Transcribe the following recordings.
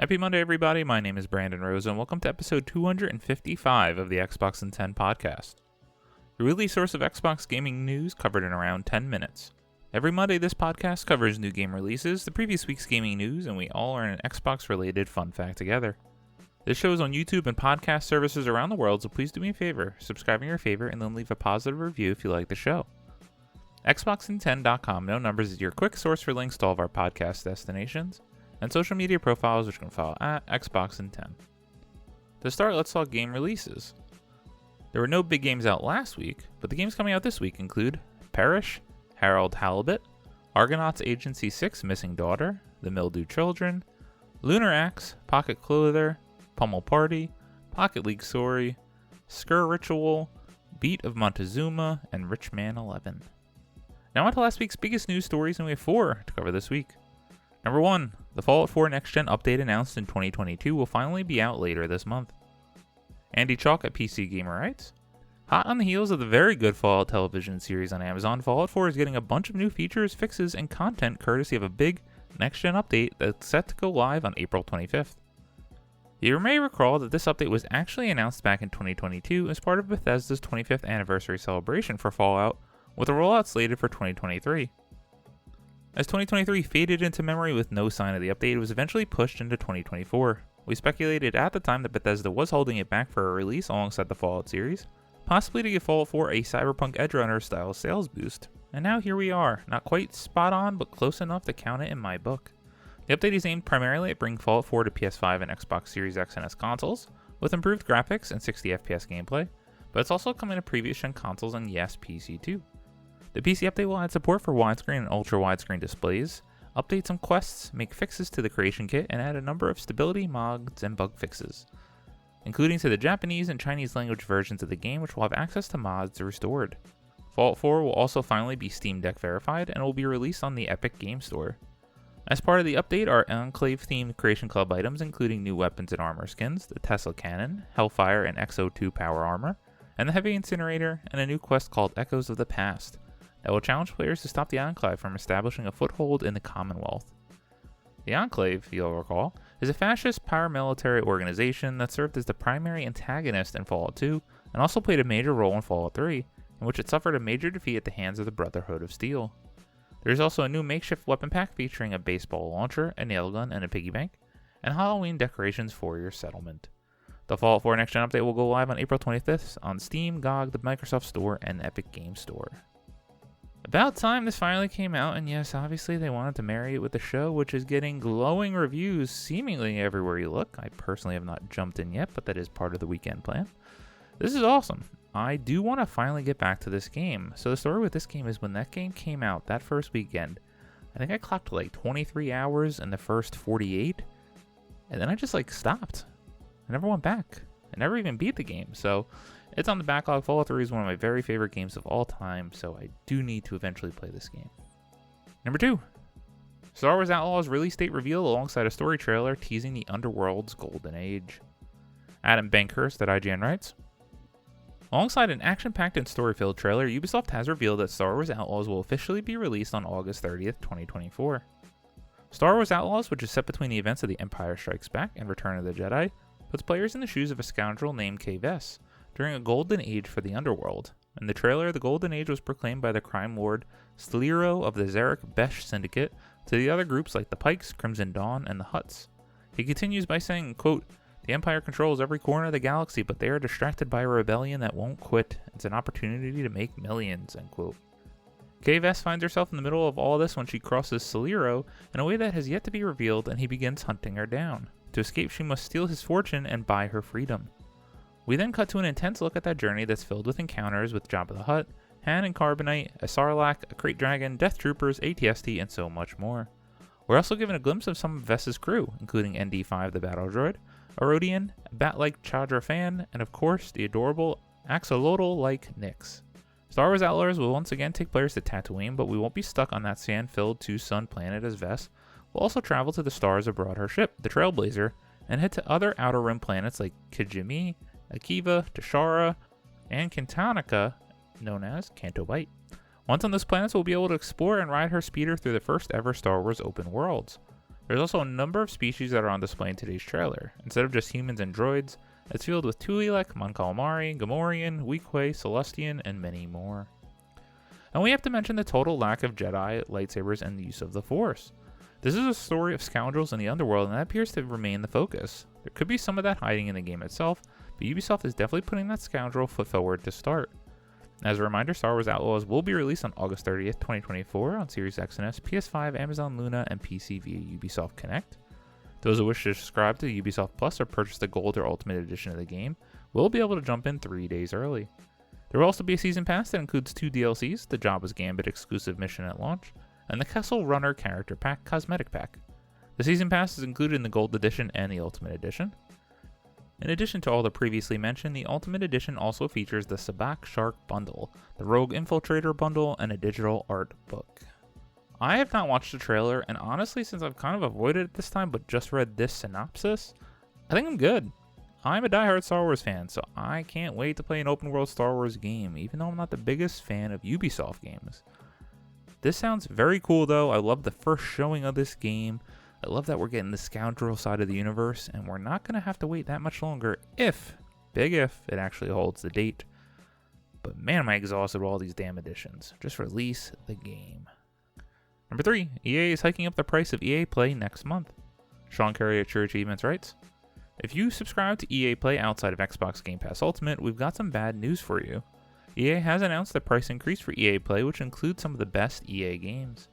Happy Monday, everybody. My name is Brandon Rose, and welcome to episode 255 of the Xbox in 10 podcast. Your weekly source of Xbox gaming news covered in around 10 minutes. Every Monday, this podcast covers new game releases, the previous week's gaming news, and we all learn an Xbox-related fun fact together. This show is on YouTube and podcast services around the world, so please do me a favor, subscribe in your favorite, and then leave a positive review if you like the show. Xboxin10.com, no numbers, is your quick source for links to all of our podcast destinations and social media profiles, which you can follow at Xboxin10. To start, let's talk game releases. There were no big games out last week, but the games coming out this week include Perish, Harold Halibut, Argonauts Agency 6 Missing Daughter, The Mildew Children, Lunar Axe, Pocket Clother, Pummel Party, Pocket League Story, Skur Ritual, Beat of Montezuma, and Richman 11. Now on to last week's biggest news stories, and we have 4 to cover this week. Number 1, the Fallout 4 Next Gen update announced in 2022 will finally be out later this month. Andy Chalk at PC Gamer writes, hot on the heels of the very good Fallout television series on Amazon, Fallout 4 is getting a bunch of new features, fixes, and content courtesy of a big Next Gen update that's set to go live on April 25th. You may recall that this update was actually announced back in 2022 as part of Bethesda's 25th anniversary celebration for Fallout, with a rollout slated for 2023. As 2023 faded into memory with no sign of the update, it was eventually pushed into 2024. We speculated at the time that Bethesda was holding it back for a release alongside the Fallout series, possibly to give Fallout 4 a Cyberpunk Edgerunner style sales boost. And now here we are, not quite spot on, but close enough to count it in my book. The update is aimed primarily at bringing Fallout 4 to PS5 and Xbox Series X and S consoles, with improved graphics and 60 FPS gameplay, but it's also coming to previous gen consoles and yes, PC too. The PC update will add support for widescreen and ultra-widescreen displays, update some quests, make fixes to the creation kit, and add a number of stability mods and bug fixes, including to the Japanese and Chinese language versions of the game, which will have access to mods restored. Fallout 4 will also finally be Steam Deck verified and will be released on the Epic Game Store. As part of the update are Enclave-themed Creation Club items, including new weapons and armor skins, the Tesla Cannon, Hellfire and XO2 Power Armor, and the Heavy Incinerator, and a new quest called Echoes of the Past, that will challenge players to stop the Enclave from establishing a foothold in the Commonwealth. The Enclave, you'll recall, is a fascist paramilitary organization that served as the primary antagonist in Fallout 2 and also played a major role in Fallout 3, in which it suffered a major defeat at the hands of the Brotherhood of Steel. There is also a new makeshift weapon pack featuring a baseball launcher, a nail gun, and a piggy bank, and Halloween decorations for your settlement. The Fallout 4 Next Gen update will go live on April 25th on Steam, GOG, the Microsoft Store, and Epic Game Store. About time this finally came out, and yes, obviously they wanted to marry it with the show, which is getting glowing reviews seemingly everywhere you look. I personally have not jumped in yet, but that is part of the weekend plan. This is awesome. I do want to finally get back to this game. So the story with this game is when that game came out that first weekend, I think I clocked like 23 hours in the first 48, and then I just stopped. I never went back. I never even beat the game, so it's on the backlog. Fallout 3 is one of my very favorite games of all time, so I do need to eventually play this game. Number 2, Star Wars Outlaws release date revealed alongside a story trailer teasing the Underworld's golden age. Adam Bankhurst at IGN writes, alongside an action-packed and story-filled trailer, Ubisoft has revealed that Star Wars Outlaws will officially be released on August 30th, 2024. Star Wars Outlaws, which is set between the events of The Empire Strikes Back and Return of the Jedi, puts players in the shoes of a scoundrel named Kay Vess during a golden age for the Underworld. In the trailer, the golden age was proclaimed by the crime lord Sliro of the Zarek Besh Syndicate to the other groups like the Pikes, Crimson Dawn, and the Hutts. He continues by saying, quote, the Empire controls every corner of the galaxy, but they are distracted by a rebellion that won't quit. It's an opportunity to make millions, end quote. Kay Vess finds herself in the middle of all this when she crosses Sliro in a way that has yet to be revealed, and he begins hunting her down. To escape, she must steal his fortune and buy her freedom. We then cut to an intense look at that journey that's filled with encounters with Jabba the Hutt, Han and Carbonite, a Sarlacc, a Krayt Dragon, Death Troopers, AT-ST, and so much more. We're also given a glimpse of some of Vess's crew, including ND5 the battle droid, a Rodian, a bat-like Chadra fan, and of course the adorable Axolotl-like Nyx. Star Wars Outlaws will once again take players to Tatooine, but we won't be stuck on that sand-filled two-sun planet as Vess. We'll also travel to the stars aboard her ship, the Trailblazer, and head to other Outer Rim planets like Kijimi, Akiva, Tashara, and Kintanica, known as Canto Bight. Once on those planets, we'll be able to explore and ride her speeder through the first ever Star Wars open worlds. There's also a number of species that are on display in today's trailer. Instead of just humans and droids, it's filled with Twi'lek, Mon Calamari, Gamorrean, Weequay, Celestian, and many more. And we have to mention the total lack of Jedi, lightsabers, and the use of the Force. This is a story of scoundrels in the underworld, and that appears to remain the focus. There could be some of that hiding in the game itself, but Ubisoft is definitely putting that scoundrel foot forward to start. As a reminder, Star Wars Outlaws will be released on August 30th, 2024 on Series X and S, PS5, Amazon Luna, and PC via Ubisoft Connect. Those who wish to subscribe to Ubisoft Plus or purchase the Gold or Ultimate Edition of the game will be able to jump in 3 days early. There will also be a Season Pass that includes 2 DLCs, the Jabba's Gambit exclusive mission at launch, and the Kessel Runner Character Pack Cosmetic Pack. The Season Pass is included in the Gold Edition and the Ultimate Edition. In addition to all the previously mentioned, the Ultimate Edition also features the Sabak Shark Bundle, the Rogue Infiltrator Bundle, and a digital art book. I have not watched the trailer, and honestly, since I've kind of avoided it this time but just read this synopsis, I think I'm good. I'm a diehard Star Wars fan, so I can't wait to play an open world Star Wars game, even though I'm not the biggest fan of Ubisoft games. This sounds very cool though. I love the first showing of this game. I love that we're getting the scoundrel side of the universe, and we're not going to have to wait that much longer if, big if, it actually holds the date. But man, am I exhausted with all these damn editions. Just release the game. Number 3, EA is hiking up the price of EA Play next month. Sean Curry at True Achievements writes, if you subscribe to EA Play outside of Xbox Game Pass Ultimate, we've got some bad news for you. EA has announced the price increase for EA Play, which includes some of the best EA games.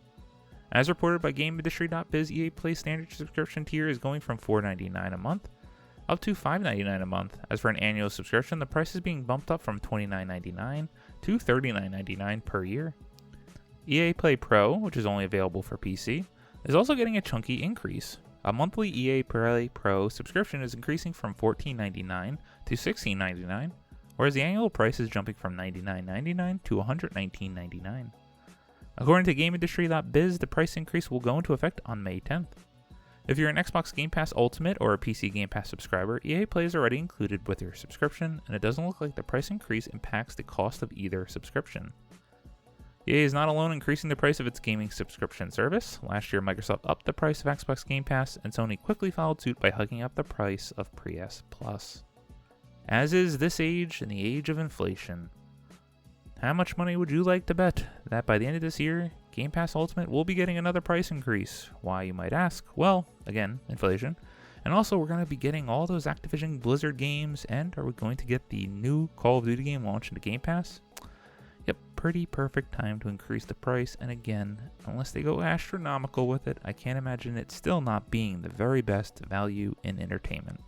As reported by GameIndustry.biz, EA Play standard subscription tier is going from $4.99 a month up to $5.99 a month. As for an annual subscription, the price is being bumped up from $29.99 to $39.99 per year. EA Play Pro, which is only available for PC, is also getting a chunky increase. A monthly EA Play Pro subscription is increasing from $14.99 to $16.99, whereas the annual price is jumping from $99.99 to $119.99. According to GameIndustry.biz, the price increase will go into effect on May 10th. If you're an Xbox Game Pass Ultimate or a PC Game Pass subscriber, EA Play is already included with your subscription, and it doesn't look like the price increase impacts the cost of either subscription. EA is not alone in increasing the price of its gaming subscription service. Last year, Microsoft upped the price of Xbox Game Pass, and Sony quickly followed suit by hiking up the price of PS Plus. As is this age and the age of inflation. How much money would you like to bet that by the end of this year, Game Pass Ultimate will be getting another price increase? Why, you might ask? Well, again, inflation. And also, we're going to be getting all those Activision Blizzard games, and are we going to get the new Call of Duty game launched into Game Pass? Yep, pretty perfect time to increase the price, and again, unless they go astronomical with it, I can't imagine it still not being the very best value in entertainment.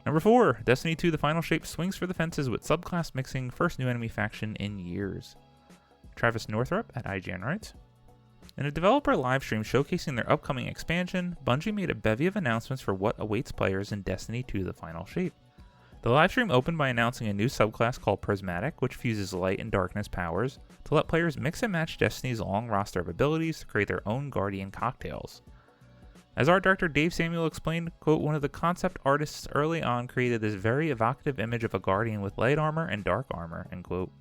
Number 4, Destiny 2 The Final Shape swings for the fences with subclass mixing, first new enemy faction in years. Travis Northrop at IGN writes, in a developer livestream showcasing their upcoming expansion, Bungie made a bevy of announcements for what awaits players in Destiny 2 The Final Shape. The livestream opened by announcing a new subclass called Prismatic, which fuses light and darkness powers to let players mix and match Destiny's long roster of abilities to create their own Guardian cocktails. As art director Dave Samuel explained, quote, one of the concept artists early on created this very evocative image of a Guardian with light armor and dark armor, end quote.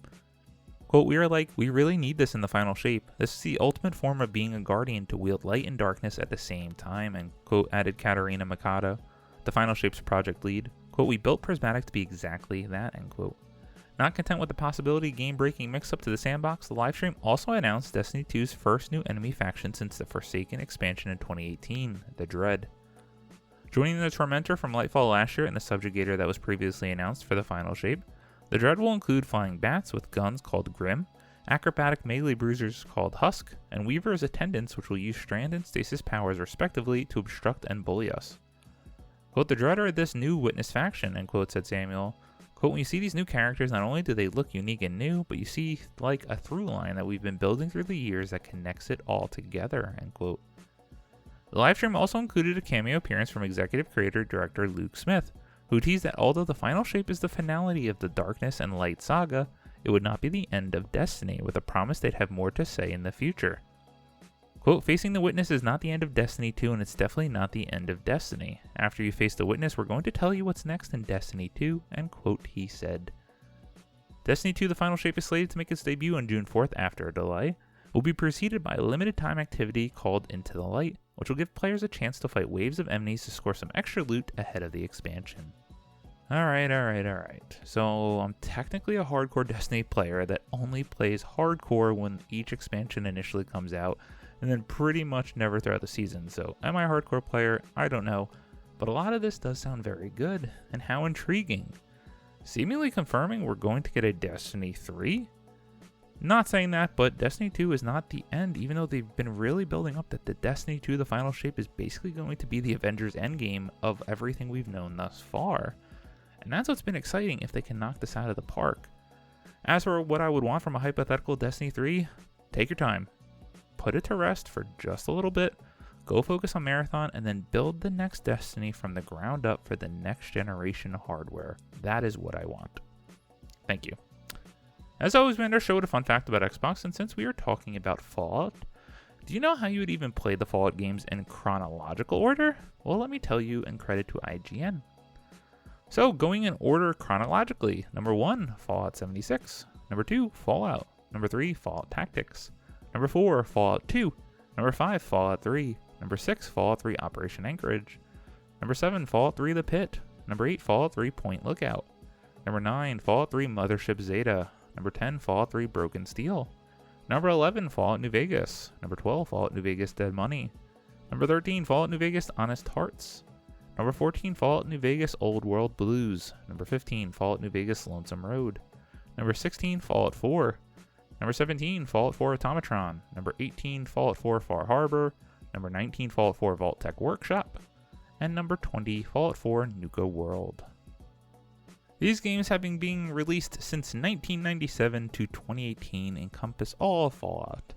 Quote, we really need this in The Final Shape. This is the ultimate form of being a Guardian to wield light and darkness at the same time, and quote, added Katarina Mikado, The Final Shape's project lead. Quote, we built Prismatic to be exactly that, end quote. Not content with the possibility of game-breaking mix-up to the sandbox, the livestream also announced Destiny 2's first new enemy faction since the Forsaken expansion in 2018, the Dread. Joining the Tormentor from Lightfall last year and the Subjugator that was previously announced for The Final Shape, the Dread will include flying bats with guns called Grim, acrobatic melee bruisers called Husk, and Weaver's attendants which will use Strand and Stasis powers respectively to obstruct and bully us. Quote, the Dread are this new Witness faction, end quote, said Samuel. Quote, when you see these new characters, not only do they look unique and new, but you see like a through line that we've been building through the years that connects it all together, end quote. The livestream also included a cameo appearance from executive creator-director Luke Smith, who teased that although The Final Shape is the finality of the Darkness and Light saga, it would not be the end of Destiny, with a promise they'd have more to say in the future. Quote, facing the Witness is not the end of Destiny 2, and it's definitely not the end of Destiny. After you face the Witness, we're going to tell you what's next in Destiny 2, end quote, he said. Destiny 2 The Final Shape is slated to make its debut on June 4th after a delay. It will be preceded by a limited time activity called Into the Light, which will give players a chance to fight waves of enemies to score some extra loot ahead of the expansion. Alright. So I'm technically a hardcore Destiny player that only plays hardcore when each expansion initially comes out, and then pretty much never throughout the season. So am I a hardcore player? I don't know. But a lot of this does sound very good, and how intriguing. Seemingly confirming we're going to get a Destiny 3? Not saying that, but Destiny 2 is not the end, even though they've been really building up that the Destiny 2, the final shape, is basically going to be the Avengers Endgame of everything we've known thus far. And that's what's been exciting if they can knock this out of the park. As for what I would want from a hypothetical Destiny 3, take your time. Put it to rest for just a little bit, go focus on Marathon, and then build the next Destiny from the ground up for the next generation hardware. That is what I want. Thank you. As always, we end our show with a fun fact about Xbox, and since we are talking about Fallout, do you know how you would even play the Fallout games in chronological order? Well, let me tell you, and credit to IGN. So, going in order chronologically, number 1, Fallout 76, number 2, Fallout, number 3, Fallout Tactics, number 4, Fallout 2, number 5, Fallout 3, number 6, Fallout 3 Operation Anchorage, number 7, Fallout 3 The Pit, number 8, Fallout 3 Point Lookout, number 9, Fallout 3 Mothership Zeta, number 10, Fallout 3 Broken Steel, number 11, Fallout New Vegas, number 12, Fallout New Vegas Dead Money, number 13, Fallout New Vegas Honest Hearts, number 14, Fallout New Vegas Old World Blues, number 15, Fallout New Vegas Lonesome Road, number 16, Fallout 4, number 17, Fallout 4 Automatron, number 18, Fallout 4 Far Harbor, number 19, Fallout 4 Vault-Tec Workshop, and number 20, Fallout 4 Nuka World. These games, having been released since 1997 to 2018, encompass all of Fallout.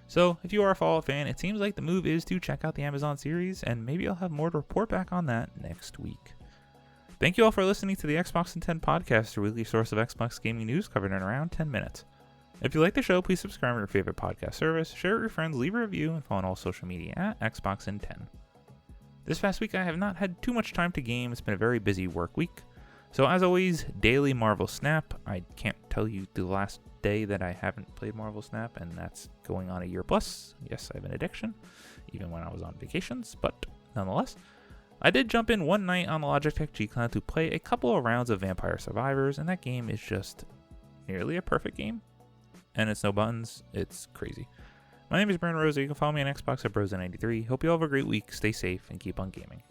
So, if you are a Fallout fan, it seems like the move is to check out the Amazon series, and maybe I'll have more to report back on that next week. Thank you all for listening to the Xbox in 10 podcast, your weekly source of Xbox gaming news covered in around 10 minutes. If you like the show, please subscribe to your favorite podcast service, share it with your friends, leave a review, and follow on all social media at Xbox in 10. This past week, I have not had too much time to game. It's been a very busy work week. So as always, daily Marvel Snap. I can't tell you the last day that I haven't played Marvel Snap, and that's going on a year plus. Yes, I have an addiction, even when I was on vacations, but nonetheless. I did jump in one night on the Logitech G Cloud to play a couple of rounds of Vampire Survivors, and that game is just nearly a perfect game. And it's no buttons, it's crazy. My name is Brandon Rosa. You can follow me on Xbox at Brosa93. Hope you all have a great week, stay safe, and keep on gaming.